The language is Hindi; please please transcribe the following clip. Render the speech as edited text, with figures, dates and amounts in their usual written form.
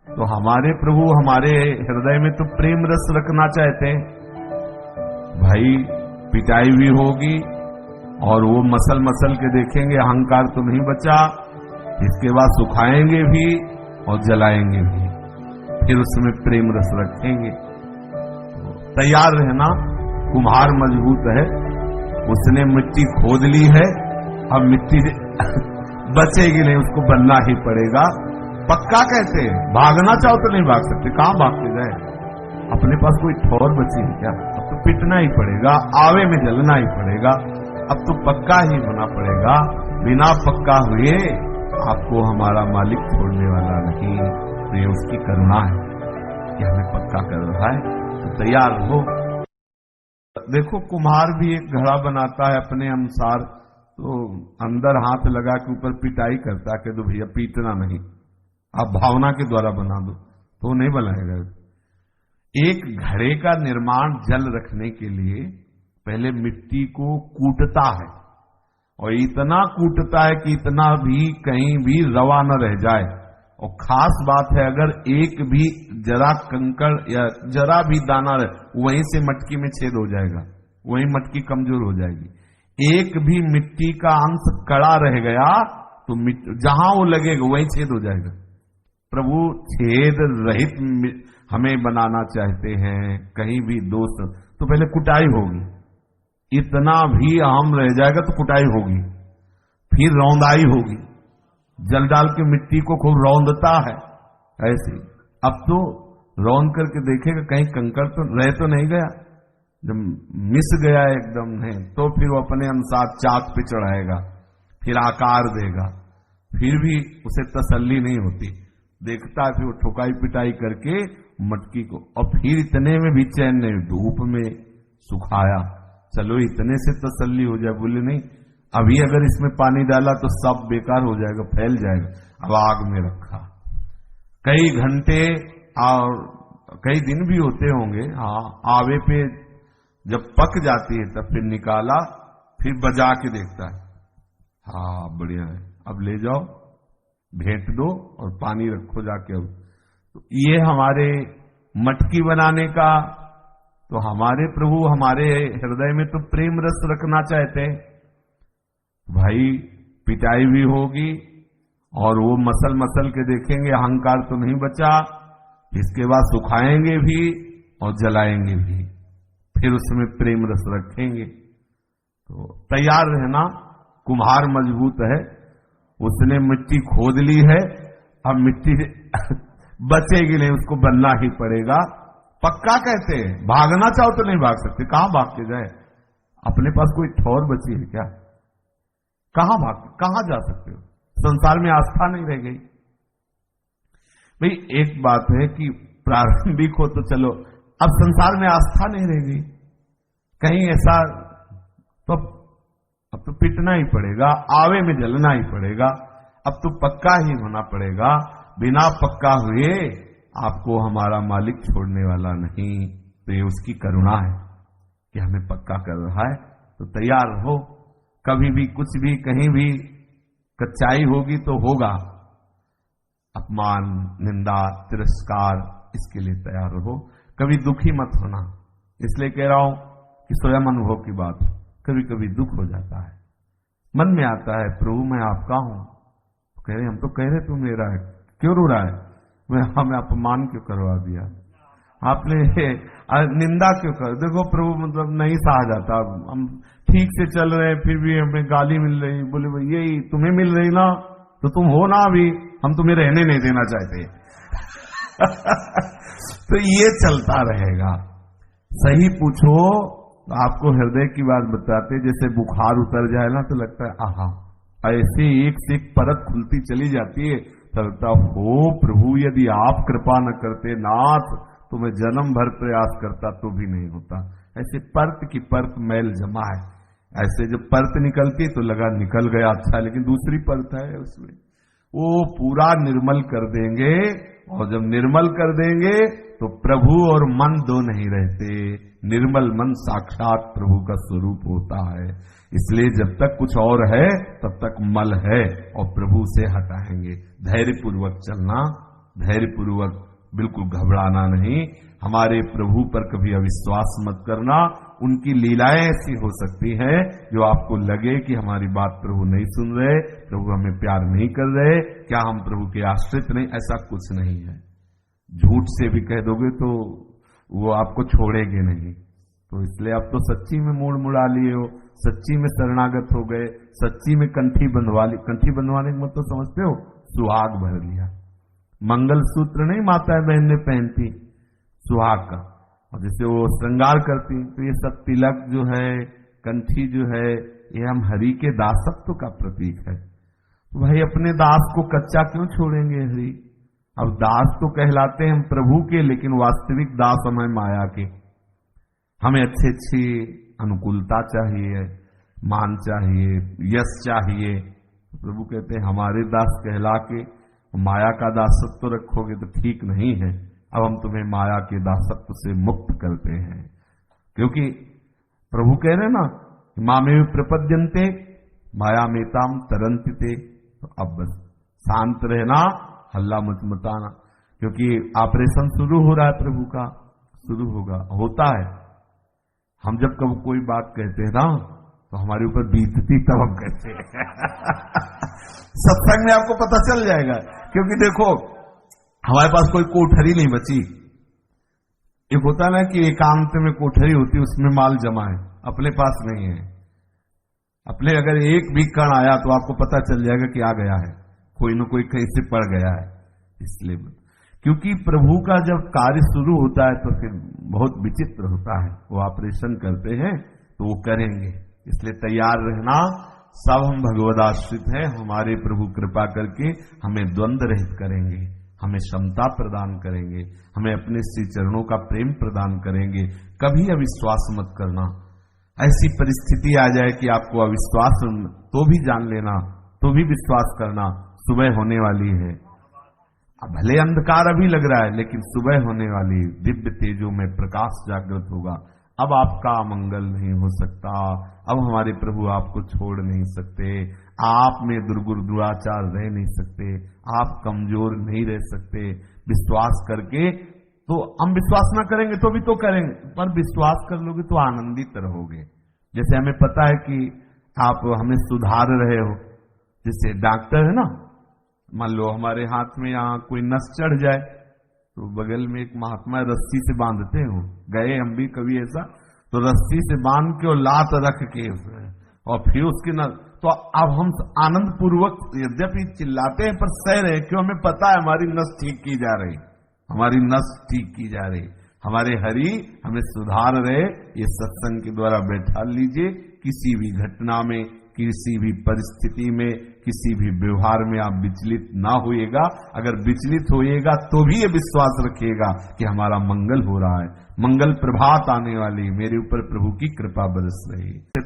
तो हमारे प्रभु हमारे हृदय में तो प्रेम रस रखना चाहते हैं। भाई पिटाई भी होगी और वो मसल मसल के देखेंगे, अहंकार तो नहीं बचा। इसके बाद सुखाएंगे भी और जलाएंगे भी, फिर उसमें प्रेम रस रखेंगे। तैयार रहना। कुम्हार मजबूत है, उसने मिट्टी खोद ली है, अब मिट्टी बचेगी नहीं, उसको बनना ही पड़ेगा। पक्का कहते हैं, भागना चाहो तो नहीं भाग सकते, कहां भागते गए? अपने पास कोई ठौर बची है क्या? अब तो पिटना ही पड़ेगा, आवे में जलना ही पड़ेगा, अब तो पक्का ही होना पड़ेगा। बिना पक्का हुए आपको हमारा मालिक छोड़ने वाला नहीं। तो ये उसकी करुणा है कि हमें पक्का कर रहा है, तो तैयार हो। देखो, कुम्हार भी एक घड़ा बनाता है अपने अनुसार, तो अंदर हाथ लगा के ऊपर पिटाई करता है कि तो भैया पीटना नहीं, आप भावना के द्वारा बना दो, तो नहीं बनाएगा। एक घड़े का निर्माण जल रखने के लिए पहले मिट्टी को कूटता है, और इतना कूटता है कि इतना भी कहीं भी रवा न रह जाए। और खास बात है, अगर एक भी जरा कंकड़ या जरा भी दाना रहे, वहीं से मटकी में छेद हो जाएगा, वहीं मटकी कमजोर हो जाएगी। एक भी मिट्टी का अंश कड़ा रह गया तो जहां वो लगेगा वहीं छेद हो जाएगा। प्रभु छेद रहित हमें बनाना चाहते हैं। कहीं भी दोष तो पहले कुटाई होगी, इतना भी आम रह जाएगा तो कुटाई होगी, फिर रौंदाई होगी। जल डाल के मिट्टी को खूब रौंदता है ऐसे। अब तो रौंद करके देखेगा कहीं कंकड़ तो रह तो नहीं गया। जब मिस गया एकदम नहीं, तो फिर वो अपने अनुसार चाक पे चढ़ाएगा, फिर आकार देगा, फिर भी उसे तसल्ली नहीं होती। देखता है फिर वो ठोकाई पिटाई करके मटकी को, और फिर इतने में भी चैन नहीं, धूप में सुखाया, चलो इतने से तसल्ली हो जाए। बोले नहीं, अभी अगर इसमें पानी डाला तो सब बेकार हो जाएगा, फैल जाएगा। अब आग में रखा, कई घंटे और कई दिन भी होते होंगे। हाँ, आवे पे जब पक जाती है तब फिर निकाला, फिर बजा के देखता है, हाँ बढ़िया है, अब ले जाओ भेंट दो और पानी रखो जाके। अब तो ये हमारे मटकी बनाने का, तो हमारे प्रभु हमारे हृदय में तो प्रेम रस रखना चाहते हैं। भाई पिटाई भी होगी और वो मसल मसल के देखेंगे, अहंकार तो नहीं बचा। इसके बाद सुखाएंगे भी और जलाएंगे भी, फिर उसमें प्रेम रस रखेंगे। तो तैयार रहना। कुम्हार मजबूत है, उसने मिट्टी खोद ली है, अब मिट्टी बचेगी नहीं, उसको बनना ही पड़ेगा। पक्का कहते हैं, भागना चाहो तो नहीं भाग सकते, कहां भाग के गए? अपने पास कोई ठौर बची है क्या? कहां जा सकते हो? संसार में आस्था नहीं रह गई। भाई एक बात है कि प्रारंभिक हो तो चलो, अब संसार में आस्था नहीं रह गई, कहीं ऐसा तो अब तो पिटना ही पड़ेगा, आवे में जलना ही पड़ेगा, अब तो पक्का ही होना पड़ेगा। बिना पक्का हुए आपको हमारा मालिक छोड़ने वाला नहीं। तो ये उसकी करुणा है कि हमें पक्का कर रहा है। तो तैयार रहो, कभी भी कुछ भी कहीं भी कच्चाई होगी तो होगा, अपमान निंदा तिरस्कार, इसके लिए तैयार रहो। कभी दुखी मत होना, इसलिए कह रहा हूं कि स्वयं अनुभव की बात, कभी कभी दुख हो जाता है, मन में आता है प्रभु मैं आपका हूं, तो कह रहे हम तो कह रहे तू मेरा है, क्यों रो रहा है? हमें अपमान क्यों करवा दिया आपने, निंदा क्यों कर? देखो प्रभु मतलब नहीं सहा जाता, हम ठीक से चल रहे हैं फिर भी हमें गाली मिल रही। बोले भाई यही तुम्हें मिल रही ना, तो तुम हो ना, अभी हम तुम्हें रहने नहीं देना चाहते। तो ये चलता रहेगा। सही पूछो तो आपको हृदय की बात बताते, जैसे बुखार उतर जाए ना तो लगता है आहा, ऐसे एक से एक परत खुलती चली जाती है, तो लगता हो प्रभु यदि आप कृपा न करते नाथ तो मैं जन्म भर प्रयास करता तो भी नहीं होता। ऐसे परत की परत मैल जमा है, ऐसे जब परत निकलती तो लगा निकल गया अच्छा, लेकिन दूसरी परत है उसमें, वो पूरा निर्मल कर देंगे। और जब निर्मल कर देंगे तो प्रभु और मन दो नहीं रहते, निर्मल मन साक्षात प्रभु का स्वरूप होता है। इसलिए जब तक कुछ और है तब तक मल है और प्रभु से हटाएंगे। धैर्य पूर्वक चलना, धैर्यपूर्वक, बिल्कुल घबराना नहीं। हमारे प्रभु पर कभी अविश्वास मत करना। उनकी लीलाएं ऐसी हो सकती है जो आपको लगे कि हमारी बात प्रभु नहीं सुन रहे, प्रभु हमें प्यार नहीं कर रहे, क्या हम प्रभु के आश्रित नहीं, ऐसा कुछ नहीं है। झूठ से भी कह दोगे तो वो आपको छोड़ेंगे नहीं। तो इसलिए आप तो सच्ची में मोड़ मुड़ा लिए हो, सच्ची में शरणागत हो गए, सच्ची में कंठी बंधवा ली। कंठी बंधवाने का मतलब समझते हो? सुहाग भर लिया। मंगल सूत्र नहीं माता बहन ने पहनती सुहाग का, और जैसे वो श्रृंगार करती, तो ये सब तिलक जो है, कंठी जो है, ये हम हरि के दासत्व का प्रतीक है। तो भाई अपने दास को कच्चा क्यों छोड़ेंगे हरि? अब दास तो कहलाते हैं हम प्रभु के, लेकिन वास्तविक दास हमें माया के। हमें अच्छी अच्छी अनुकूलता चाहिए, मान चाहिए, यश चाहिए। प्रभु कहते हैं हमारे दास कहला के माया का दासत्व रखोगे तो ठीक नहीं है। अब हम तुम्हें माया के दासत्व से मुक्त करते हैं, क्योंकि प्रभु कह रहे ना, मामे प्रपद्यन्ते माया मेताम तरंतिते। तो अब बस शांत रहना, हल्ला मत मचाना, क्योंकि ऑपरेशन शुरू हो रहा है, प्रभु का शुरू होता है। हम जब कब कोई बात कहते हैं ना तो हमारे ऊपर बीतती तब हम कहते हैं सत्संग में आपको पता चल जाएगा, क्योंकि देखो हमारे पास कोई कोठरी नहीं बची। एक होता ना कि एकांत में कोठरी होती, उसमें माल जमा है, अपने पास नहीं है। अपने अगर एक भी कण आया तो आपको पता चल जाएगा कि आ गया है, कोई न कोई कहीं से पड़ गया है। इसलिए क्योंकि प्रभु का जब कार्य शुरू होता है तो फिर बहुत विचित्र होता है। वो ऑपरेशन करते हैं तो वो करेंगे, इसलिए तैयार रहना। सब हम भगवदाश्रित हैं, हमारे प्रभु कृपा करके हमें द्वंद्व रहित करेंगे, हमें क्षमता प्रदान करेंगे, हमें अपने श्री चरणों का प्रेम प्रदान करेंगे। कभी अविश्वास मत करना। ऐसी परिस्थिति आ जाए कि आपको अविश्वास, तो भी जान लेना, तो भी विश्वास करना, सुबह होने वाली है। भले अंधकार अभी लग रहा है, लेकिन सुबह होने वाली दिव्य तेजों में प्रकाश जागृत होगा। अब आपका अमंगल नहीं हो सकता। अब हमारे प्रभु आपको छोड़ नहीं सकते। आप में दुराचार रह नहीं सकते। आप कमजोर नहीं रह सकते। विश्वास करके, तो हम विश्वास ना करेंगे तो भी तो करेंगे, पर विश्वास कर लोगे तो आनंदित रहोगे। जैसे हमें पता है कि आप हमें सुधार रहे हो, जैसे डॉक्टर है ना, मान लो हमारे हाथ में यहाँ कोई नस चढ़ जाए तो बगल में एक महात्मा रस्सी से बांधते हो, गए हम भी कभी ऐसा, तो रस्सी से बांध के और लात रख के और फिर उसकी नस, तो अब हम आनंद पूर्वक यद्यपि चिल्लाते हैं पर सह रहे, क्यों? हमें पता है हमारी नस ठीक की जा रही, हमारी नस ठीक की जा रही, हमारे हरि हमें सुधार रहे। ये सत्संग के द्वारा बैठा लीजिए। किसी भी घटना में, किसी भी परिस्थिति में, किसी भी व्यवहार में आप विचलित ना होइएगा। अगर विचलित होइएगा तो भी ये विश्वास रखिएगा कि हमारा मंगल हो रहा है, मंगल प्रभात आने वाली, मेरे ऊपर प्रभु की कृपा बरस रही है।